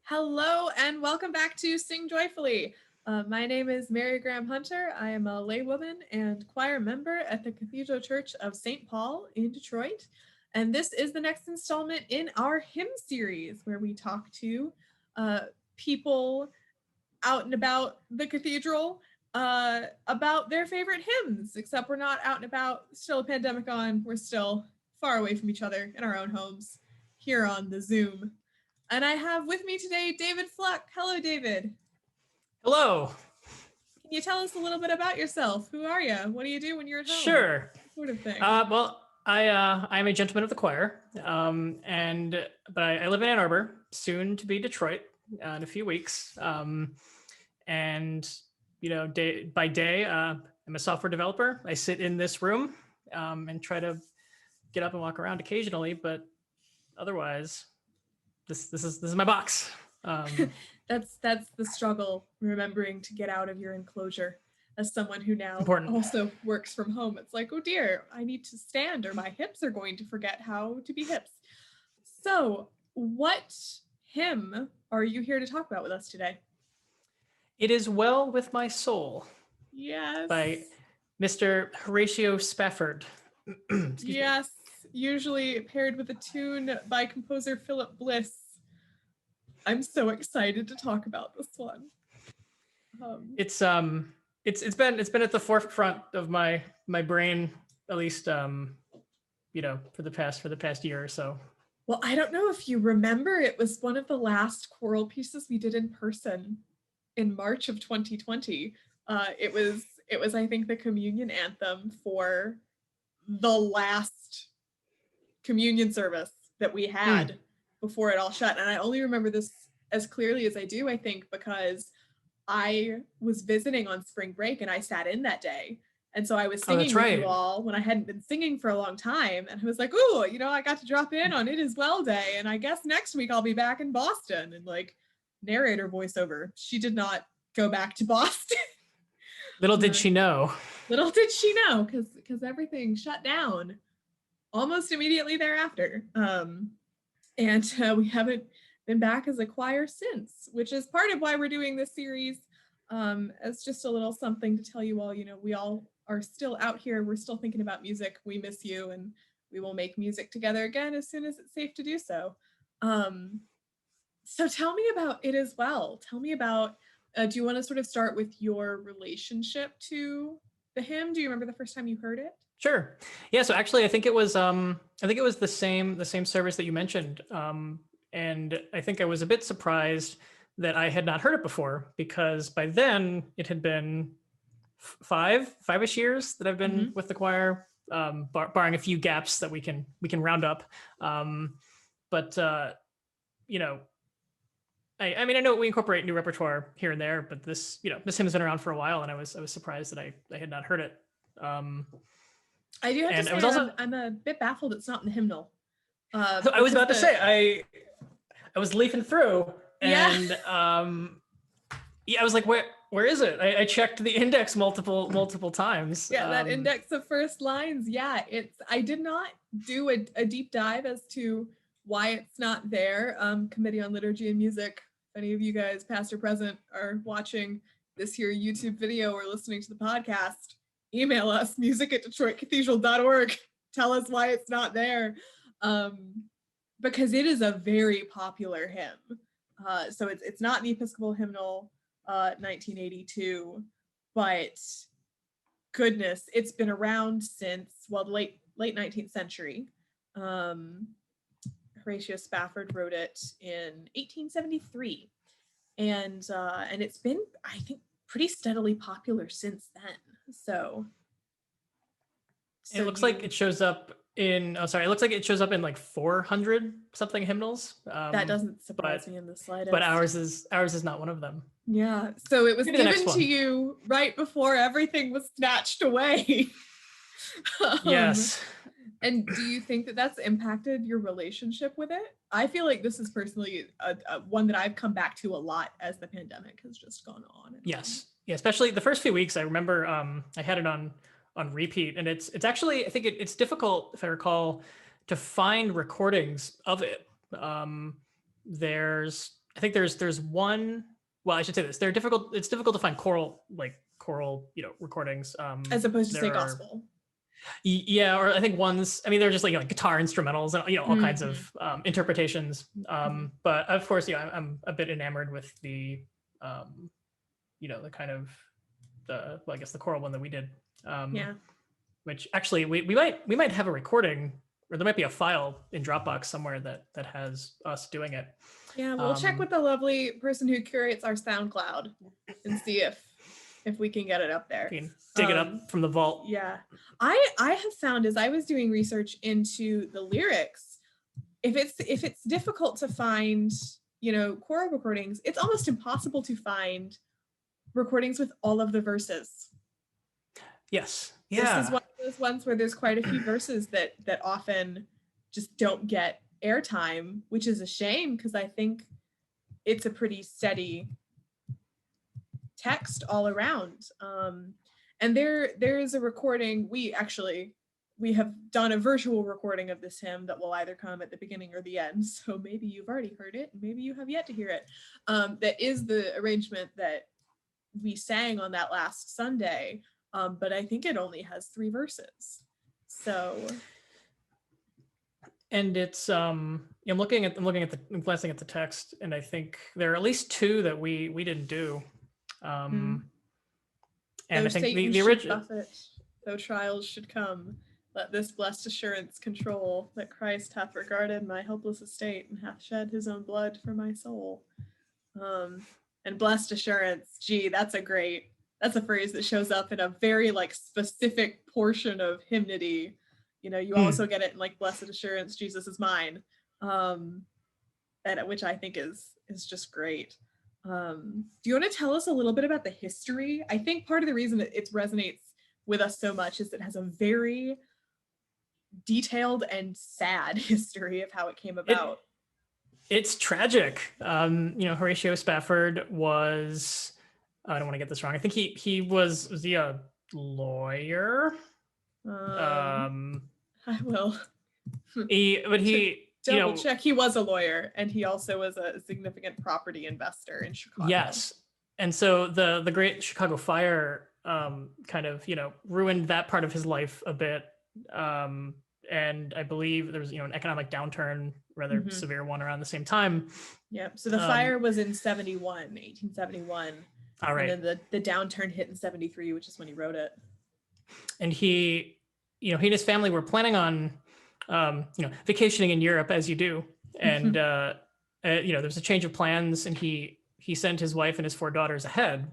Hello and welcome back to Sing Joyfully. My name is Grahame Hunter. I am a laywoman and choir member at the Cathedral Church of St. Paul in Detroit. And this is the next installment in our hymn series where we talk to people out and about the cathedral about their favorite hymns, except we're not out and about, still a pandemic on. We're still far away from each other in our own homes here on the Zoom. And I have with me today David Fluck. Hello, David. Hello. Can you tell us a little bit about yourself? Who are you? What do you do when you're at home? Sure. Sort of thing. I'm a gentleman of the choir, but I live in Ann Arbor, soon to be Detroit in a few weeks. Day by day, I'm a software developer. I sit in this room and try to get up and walk around occasionally, but otherwise, this is my box. That's the struggle, remembering to get out of your enclosure. As someone who now also works from home, it's like, oh dear, I need to stand or my hips are going to forget how to be hips. So what hymn are you here to talk about with us today? It is Well With My Soul. Yes. By Mr. Horatio Spafford. Yes, usually paired with a tune by composer Philip Bliss. I'm so excited to talk about this one. It's been at the forefront of my brain, at least for the past year or so. Well, I don't know if you remember, it was one of the last choral pieces we did in person in March of 2020. It was I think the communion anthem for the last communion service that we had before it all shut. And I only remember this as clearly as I do, I think, because I was visiting on spring break and I sat in that day. And so I was singing with you all when I hadn't been singing for a long time. And I was like, ooh, I got to drop in on It Is Well Day. And I guess next week I'll be back in Boston. And like, narrator voiceover, she did not go back to Boston. Little did she know. Little did she know, because everything shut down almost immediately thereafter. And we haven't been back as a choir since, which is part of why we're doing this series, as just a little something to tell you all, we all are still out here. We're still thinking about music. We miss you, and we will make music together again as soon as it's safe to do so. So tell me about It Is Well. Tell me about, do you want to sort of start with your relationship to the hymn? Do you remember the first time you heard it? Sure. Yeah. So actually, I think it was the same service that you mentioned. And I think I was a bit surprised that I had not heard it before, because by then it had been five-ish years that I've been with the choir, barring a few gaps that we can round up. I know we incorporate new repertoire here and there, but this hymn has been around for a while, and I was surprised that I had not heard it. I do have to say, I'm a bit baffled it's not in the hymnal. I was about to say, I was leafing through, and I was like, where is it? I checked the index multiple times. Yeah, that index of first lines. Yeah, I did not do a deep dive as to why it's not there. Committee on Liturgy and Music, if any of you guys, past or present, are watching this here YouTube video or listening to the podcast, email us, music@detroitcathedral.org. Tell us why it's not there. Because it is a very popular hymn. So it's not in the Episcopal Hymnal 1982, but goodness, it's been around since, well, the late 19th century. Horatio Spafford wrote it in 1873, and it's been, I think, pretty steadily popular since then. So it looks like it shows up in like 400 something hymnals. That doesn't surprise me in the slightest. But ours is not one of them. Yeah, so it was given to you right before everything was snatched away. Yes. And do you think that that's impacted your relationship with it? I feel like this is personally a one that I've come back to a lot as the pandemic has just gone on. Yes. Yeah, especially the first few weeks. I remember I had it on repeat, and it's actually, I think it's difficult, if I recall, to find recordings of it. There's I think there's one. Well, I should say this: they're difficult. It's difficult to find choral recordings. As opposed to say There are gospel. Yeah, or I think ones. I mean, they're just like guitar instrumentals and all kinds of interpretations. But of course, I'm a bit enamored with the the kind of I guess the choral one that we did. Which actually we might have a recording, or there might be a file in Dropbox somewhere that has us doing it. Yeah, we'll check with the lovely person who curates our SoundCloud and see if we can get it up there. Dig it up from the vault. Yeah. I have found, as I was doing research into the lyrics, if it's difficult to find, choral recordings, it's almost impossible to find recordings with all of the verses. Yes. Yeah. This is one of those ones where there's quite a few verses that often just don't get airtime, which is a shame, because I think it's a pretty steady text all around. And there is a recording. We have done a virtual recording of this hymn that will either come at the beginning or the end. So maybe you've already heard it, and maybe you have yet to hear it. That is the arrangement that we sang on that last Sunday. But I think it only has 3 verses. So. And it's I'm glancing at the text, and I think there are at least 2 that we didn't do. And though I think Satan the original, buffet, though trials should come, let this blessed assurance control that Christ hath regarded my helpless estate and hath shed his own blood for my soul. And blessed assurance, that's a phrase that shows up in a very specific portion of hymnody. You also get it in blessed assurance, Jesus is mine, which I think is just great. Do you want to tell us a little bit about the history? I think part of the reason it resonates with us so much is it has a very detailed and sad history of how it came about. It's tragic. Horatio Spafford was, I don't want to get this wrong, I think he was he a lawyer? I will. Double check. He was a lawyer, and he also was a significant property investor in Chicago. Yes. And so the Great Chicago Fire kind of, ruined that part of his life a bit. And I believe there was, an economic downturn, rather severe one, around the same time. Yeah. So the fire was in 1871. All right. And then the downturn hit in 73, which is when he wrote it. And he and his family were planning on, vacationing in Europe, as you do. And, there's a change of plans, and he sent his wife and his 4 daughters ahead.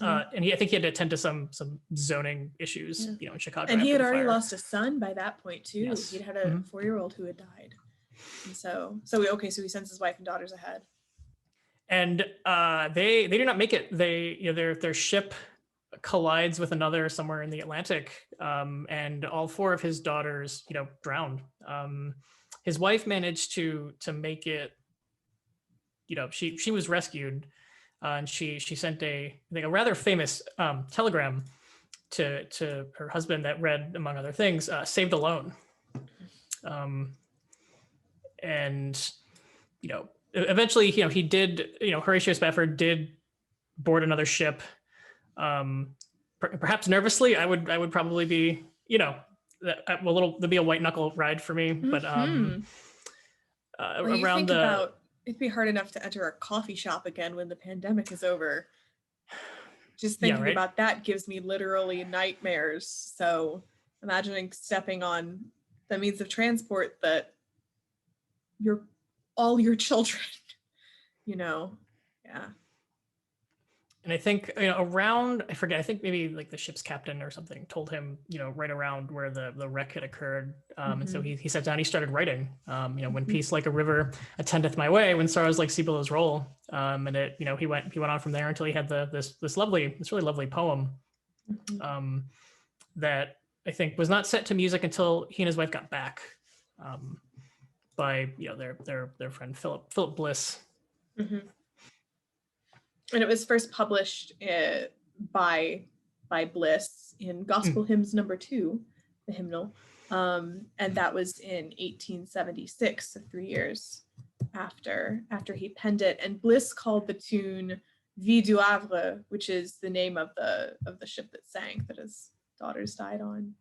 And I think he had to attend to some zoning issues, in Chicago. And he had already lost a son by that point too. Yes. He'd had a 4-year-old who had died. And so he sends his wife and daughters ahead. And they do not make it. Their ship collides with another somewhere in the Atlantic, and all 4 of his daughters, drowned. His wife managed to make it. She was rescued. And she sent a rather famous telegram to her husband that read, among other things, "Saved alone." And eventually, he did. Horatio Spafford did board another ship, perhaps nervously. I would probably be, there'd be a white knuckle ride for me. But around it'd be hard enough to enter a coffee shop again when the pandemic is over. Just thinking about that gives me literally nightmares. So imagining stepping on the means of transport that all your children, yeah. And I think, around, I forget, I think maybe the ship's captain or something told him, right around where the wreck had occurred. And so he sat down, he started writing, when peace like a river attendeth my way, when sorrows like sea billows roll. And it, he went on from there until he had this really lovely poem that I think was not set to music until he and his wife got back by, their friend, Philip Bliss. And it was first published by Bliss in Gospel Hymns No. 2, the hymnal. And that was in 1876, so 3 years after he penned it. And Bliss called the tune Vie du Havre, which is the name of the ship that sank, that his daughters died on.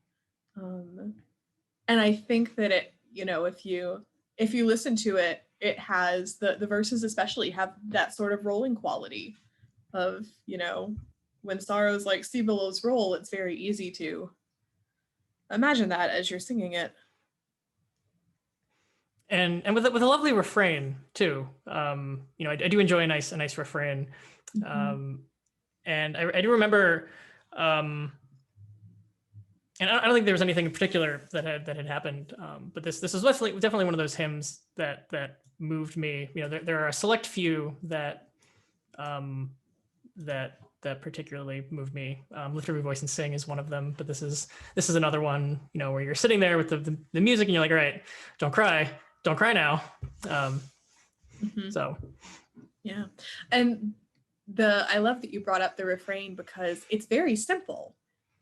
And I think that it, if you listen to it, it has the verses especially have that sort of rolling quality of, when sorrows like sea billows roll, it's very easy to imagine that as you're singing it. And with a lovely refrain too. I do enjoy a nice refrain. Mm-hmm. And I do remember, and I don't think there was anything in particular that had happened, but this was definitely one of those hymns that moved me. There are a select few that that particularly moved me. Lift Every Voice and Sing is one of them, but this is another one, where you're sitting there with the music and you're like, all right, don't cry now. Mm-hmm. So yeah. And I love that you brought up the refrain, because it's very simple.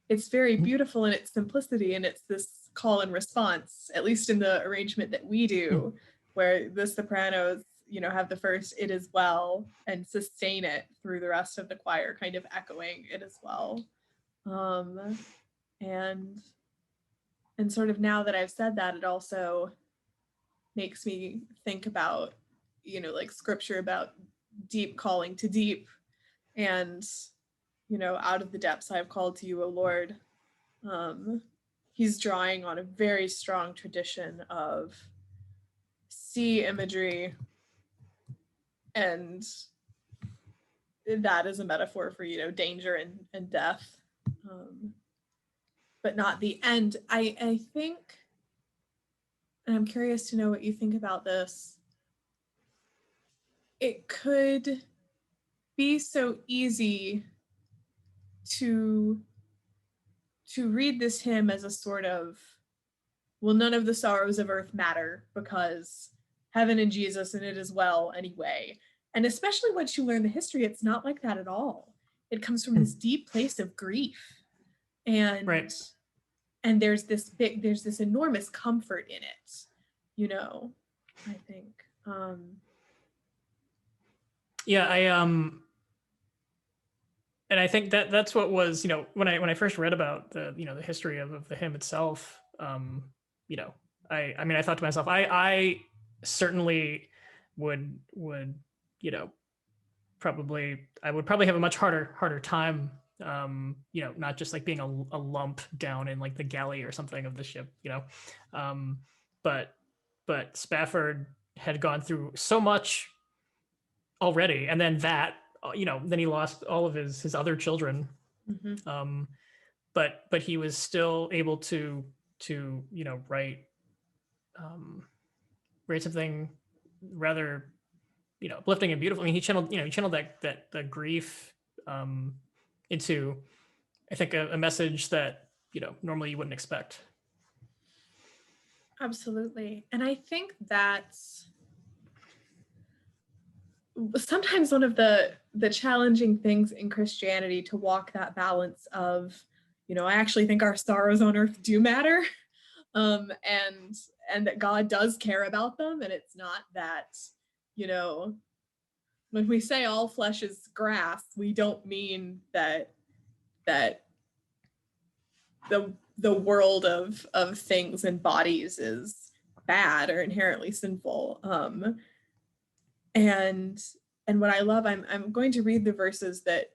It's very beautiful in its simplicity, and it's this call and response, at least in the arrangement that we do, where the sopranos, have the first "it is well" and sustain it through the rest of the choir, kind of echoing "it is well." And sort of, now that I've said that, it also makes me think about, like scripture about deep calling to deep, and out of the depths I have called to you, O Lord. He's drawing on a very strong tradition of sea imagery, and that is a metaphor for, danger and death, but not the end. I think, and I'm curious to know what you think about this, it could be so easy to read this hymn as a sort of, well, none of the sorrows of earth matter, because heaven and Jesus, and it is well anyway. And especially once you learn the history, it's not like that at all. It comes from this deep place of grief. And right. and there's this enormous comfort in it, I think. Yeah, and I think that's what was, when I first read about the the history of the hymn itself, I thought to myself, I certainly would probably I would probably have a much harder time, not just like being a lump down in like the galley or something of the ship, but Spafford had gone through so much already, and then then he lost all of his other children. Mm-hmm. But he was still able to write something rather uplifting and beautiful. I mean, he channeled that grief into, I think, a message that normally you wouldn't expect. Absolutely. And I think that's sometimes one of the challenging things in Christianity, to walk that balance of, I actually think our sorrows on earth do matter, and that God does care about them, and it's not that, when we say all flesh is grass, we don't mean that the world of things and bodies is bad or inherently sinful. And what I love, I'm going to read the verses that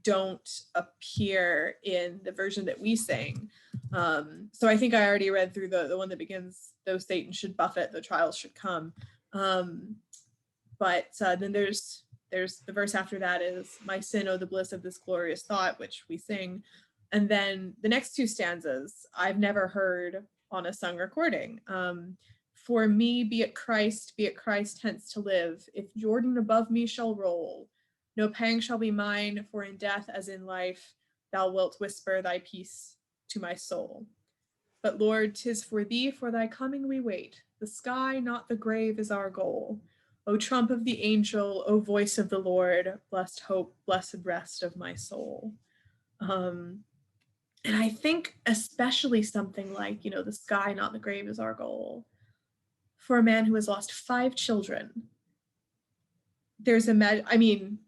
don't appear in the version that we sing. So I think I already read through the one that begins, though Satan should buffet, the trials should come. But then there's the verse after that is, my sin, oh, the bliss of this glorious thought, which we sing. And then the next two stanzas I've never heard on a sung recording. For me, be it Christ hence to live. If Jordan above me shall roll, no pang shall be mine, for in death as in life, thou wilt whisper thy peace to my soul. But Lord, 'tis for thee, for thy coming we wait. The sky, not the grave, is our goal. O trump of the angel, O voice of the Lord, blessed hope, blessed rest of my soul. And I think especially something like, the sky, not the grave, is our goal. for a man who has lost 5 children. I mean,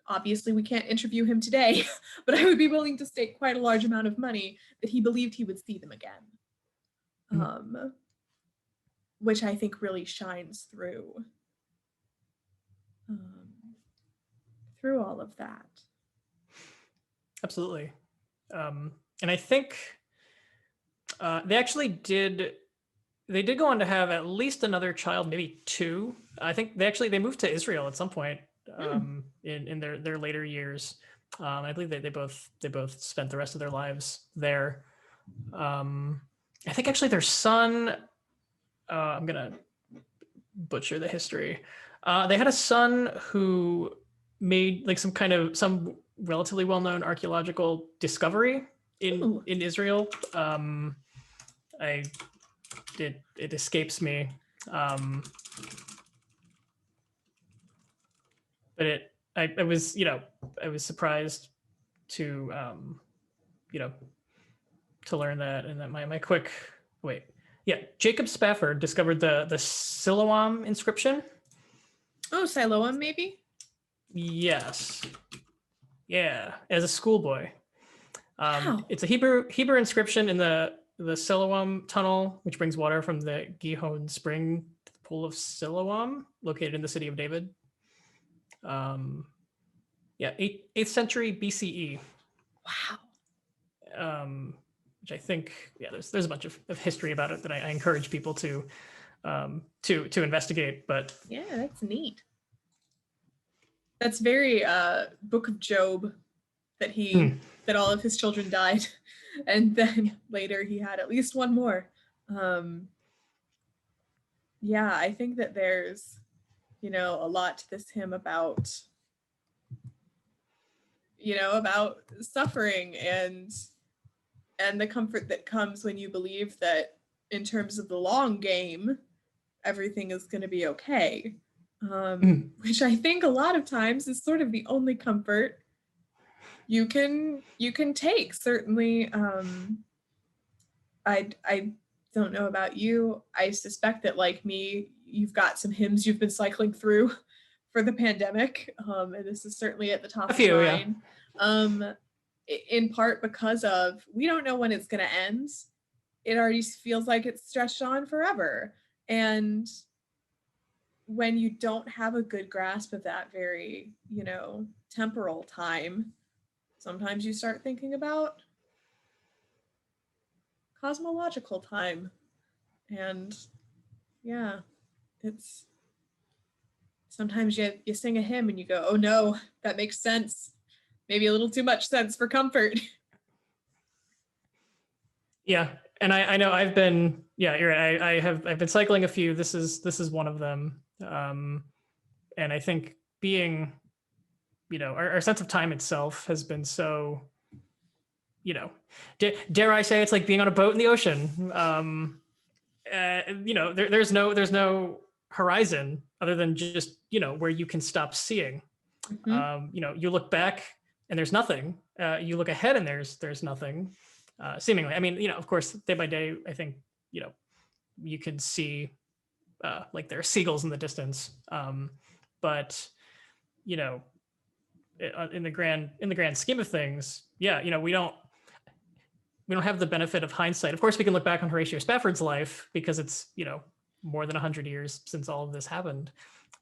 obviously we can't interview him today, but I would be willing to stake quite a large amount of money that he believed he would see them again. Which I think really shines through all of that. Absolutely. And I think they did go on to have at least another child, maybe 2. I think they moved to Israel at some point in their later years. I believe they both spent the rest of their lives there. I think actually their son, I'm gonna butcher the history. They had a son who made like some relatively well-known archaeological discovery in Israel. It escapes me. But I was surprised to to learn that, and that my quick wait. Yeah, Jacob Spafford discovered the Siloam inscription. Oh, Siloam, maybe? Yes. Yeah, as a schoolboy. Wow. It's a Hebrew inscription in the Siloam tunnel, which brings water from the Gihon spring to the pool of Siloam, located in the city of David. 8th century BCE. Wow. Which I think, there's a bunch of history about it that I encourage people to investigate. But yeah, that's neat. That's very Book of Job, that all of his children died, and then later he had at least one more. Yeah, I think that there's a lot to this hymn about suffering and the comfort that comes when you believe that in terms of the long game, everything is going to be okay. Which I think a lot of times is sort of the only comfort you can take. Certainly, I don't know about you. I suspect that, like me, you've got some hymns you've been cycling through for the pandemic, and this is certainly at the top of mine. Yeah. In part because of we don't know when it's going to end. It already feels like it's stretched on forever, and when you don't have a good grasp of that very, temporal time, sometimes you start thinking about cosmological time. And yeah, it's sometimes you sing a hymn and you go, oh no, that makes sense. Maybe a little too much sense for comfort. Yeah. And I know I've been, you're right. I've been cycling a few. This is one of them. And I think being, our sense of time itself has been so, dare I say, it's like being on a boat in the ocean. There's no horizon other than just, where you can stop seeing. Mm-hmm. You look back and there's nothing. You look ahead and there's nothing. Seemingly, I mean, of course, day by day, I think, you can see like there are seagulls in the distance. But, in the grand scheme of things, we don't have the benefit of hindsight. Of course, we can look back on Horatio Spafford's life because it's, more than 100 years since all of this happened.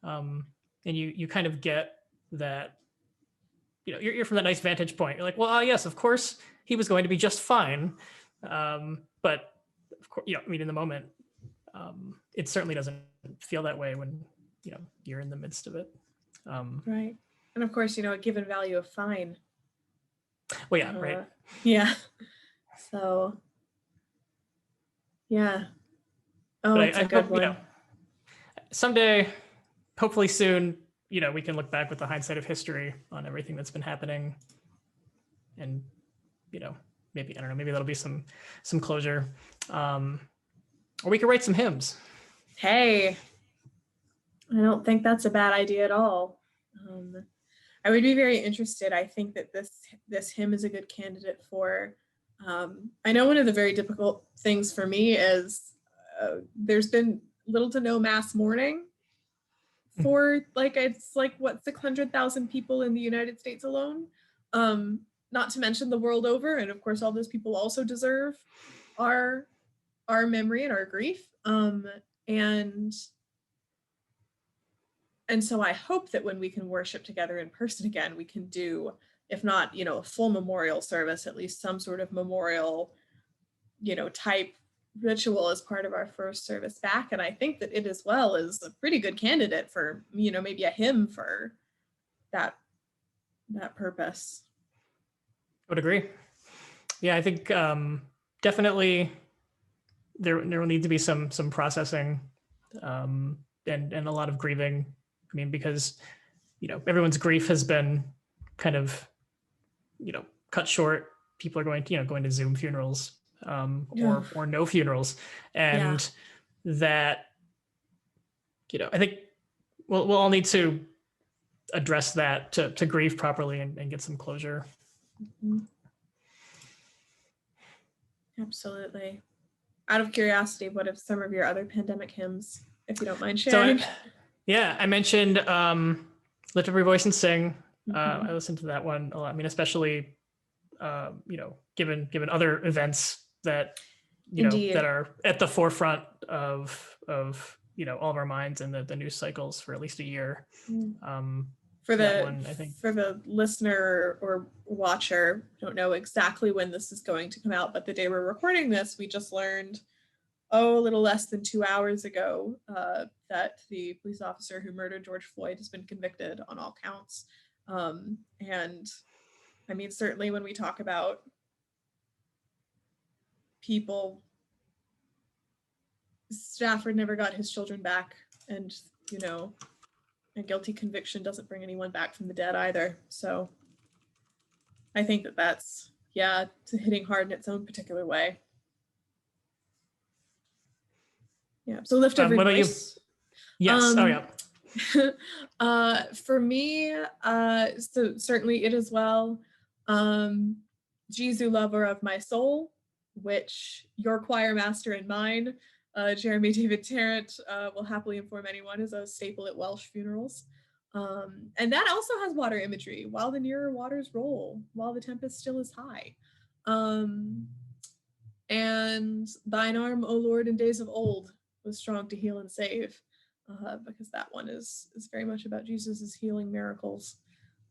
And you kind of get that, you're from that nice vantage point. You're like, well, yes, of course he was going to be just fine. But of course, in the moment, it certainly doesn't feel that way when, you're in the midst of it. Right. And of course, a given value of fine. Well, yeah, right. Yeah. So, yeah. Oh, it's a good one. Someday, hopefully soon, we can look back with the hindsight of history on everything that's been happening. And, maybe, I don't know, maybe that'll be some closure. Or we could write some hymns. Hey, I don't think that's a bad idea at all. I would be very interested. I think that this hymn is a good candidate for, I know one of the very difficult things for me is there's been little to no mass mourning for like, it's like what, 600,000 people in the United States alone, not to mention the world over. And of course, all those people also deserve our memory and our grief. And so I hope that when we can worship together in person again, we can do, if not, a full memorial service, at least some sort of memorial, type ritual as part of our first service back. And I think that it as well is a pretty good candidate for, maybe a hymn for that purpose. I would agree. Yeah, I think definitely there will need to be some processing and a lot of grieving. I mean, because everyone's grief has been kind of cut short. People are going to Zoom funerals or no funerals, and that I think we'll all need to address that to grieve properly and get some closure. Mm-hmm. Absolutely. Out of curiosity, what are some of your other pandemic hymns, if you don't mind sharing? So I mentioned Lift Up Your Voice and Sing. I listened to that one a lot. I mean, especially given other events that that are at the forefront of all of our minds and the news cycles for at least a year. For the listener or watcher, don't know exactly when this is going to come out, but the day we're recording this, we just learned a little less than 2 hours ago that the police officer who murdered George Floyd has been convicted on all counts. And I mean, certainly when we talk about people, Stafford never got his children back, and a guilty conviction doesn't bring anyone back from the dead either. So I think that's it's hitting hard in its own particular way. Yeah. So lift every voice. Yes. For me, so certainly it as well. Jesu, lover of my soul, which your choir master and mine, Jeremy David Tarrant, will happily inform anyone, is a staple at Welsh funerals. And that also has water imagery. While the nearer waters roll, while the tempest still is high. And thine arm, O Lord, in days of old was strong to heal and save. Because that one is very much about Jesus's healing miracles.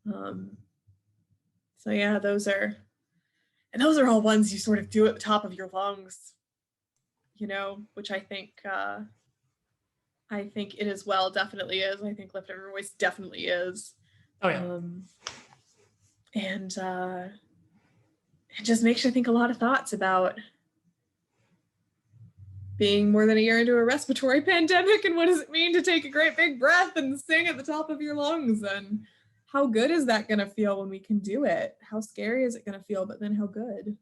So yeah, those are all ones you sort of do at the top of your lungs, which I think it as well definitely is. I think Lift Every Voice definitely is. And it just makes you think a lot of thoughts about being more than a year into a respiratory pandemic, and what does it mean to take a great big breath and sing at the top of your lungs, and how good is that going to feel when we can do it? How scary is it going to feel, but then how good?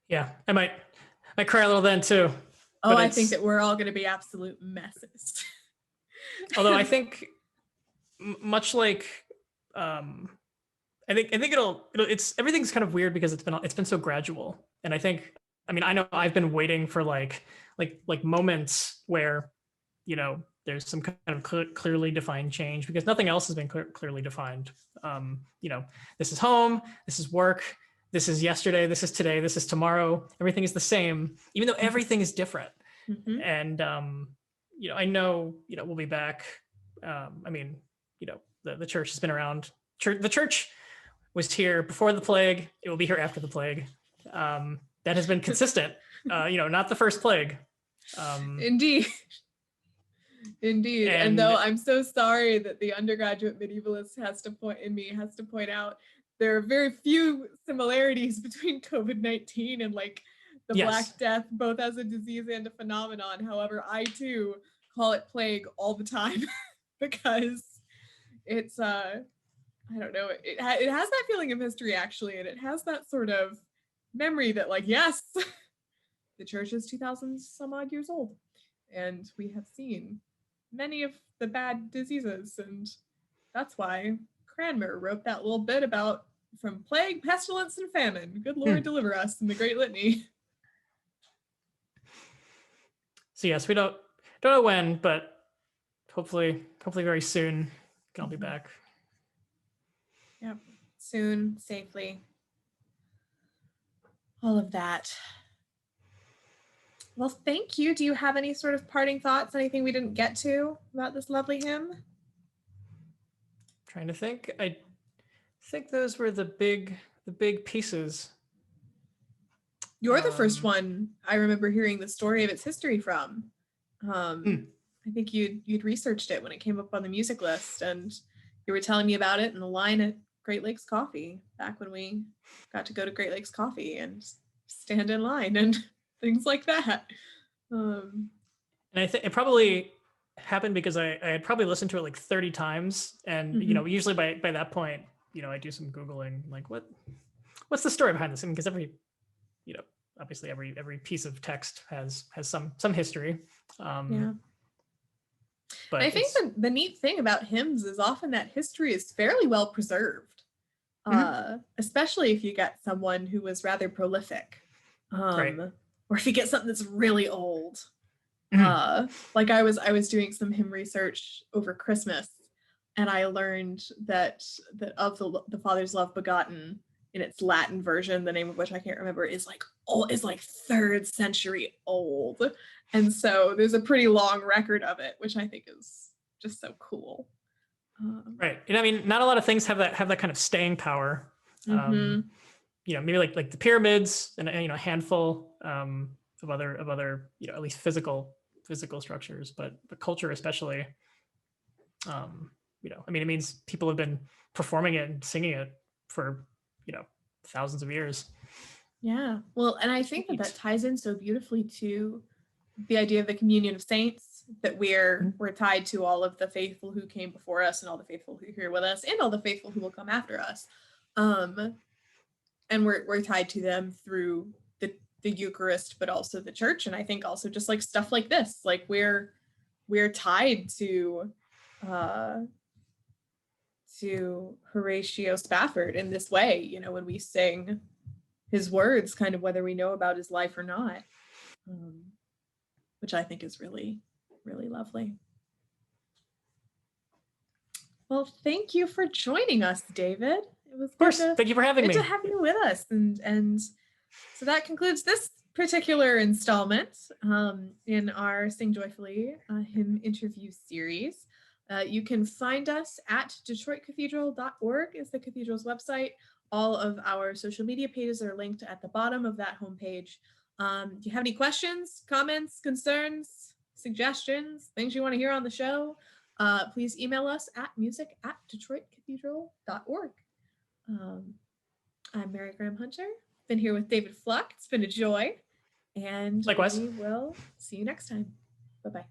Yeah, I might cry a little then too. Oh, I think that we're all going to be absolute messes. Although I think much like I think it's everything's kind of weird because it's been so gradual. And I know I've been waiting for like moments where, there's some kind of clearly defined change, because nothing else has been clearly defined. This is home, this is work, this is yesterday, this is today, this is tomorrow. Everything is the same, even though everything is different. Mm-hmm. And, I know, we'll be back. The church has been around. The church was here before the plague. It will be here after the plague. That has been consistent. Not the first plague. Indeed. And though I'm so sorry that the undergraduate medievalist has to point out there are very few similarities between COVID-19 and like the Black Death, both as a disease and a phenomenon. However, I too call it plague all the time because it's I don't know, it has that feeling of history actually, and it has that sort of memory that like, yes, the church is 2,000 some odd years old, and we have seen many of the bad diseases, and that's why Cranmer wrote that little bit about from plague, pestilence, and famine. Good Lord, deliver us in the Great Litany. So yes, we don't know when, but hopefully very soon I'll be back. Yep. Soon, safely. All of that. Well, thank you. Do you have any sort of parting thoughts, anything we didn't get to about this lovely hymn? Trying to think. I think those were the big pieces. You're the first one I remember hearing the story of its history from. I think you'd researched it when it came up on the music list, and you were telling me about it in the line at Great Lakes Coffee back when we got to go to Great Lakes Coffee and stand in line and things like that. And I think it probably happened because I had probably listened to it like 30 times, and you know, usually by that point, you know, I do some Googling, like what's the story behind this? Because every, you know, obviously every piece of text has some history. Yeah. But I think the neat thing about hymns is often that history is fairly well preserved, especially if you get someone who was rather prolific, right. or if you get something that's really old. Like I was doing some hymn research over Christmas, and I learned that of the Father's Love Begotten in its Latin version, the name of which I can't remember, is like 3rd century old. And so there's a pretty long record of it, which I think is just so cool. Right. And I mean, not a lot of things have that kind of staying power. You know, maybe like the pyramids and you know, a handful of other you know, at least physical structures, but culture especially. You know, I mean, it means people have been performing it and singing it for, you know, thousands of years. Yeah. Well, and I think that ties in so beautifully to the idea of the communion of saints, that we're tied to all of the faithful who came before us and all the faithful who are here with us and all the faithful who will come after us. And we're tied to them through the Eucharist, but also the church. And I think also just like stuff like this, like we're tied to Horatio Spafford in this way, you know, when we sing his words, kind of whether we know about his life or not, which I think is really, really lovely. Well, thank you for joining us, David. It was of course. Thank you for having me. Good to have you with us. And so that concludes this particular installment in our Sing Joyfully hymn interview series. You can find us at DetroitCathedral.org is the cathedral's website. All of our social media pages are linked at the bottom of that homepage. If you have any questions, comments, concerns, suggestions, things you want to hear on the show, please email us at music@DetroitCathedral.org. I'm Mary Grahame Hunter. Been here with David Fluck. It's been a joy. And likewise. We will see you next time. Bye-bye.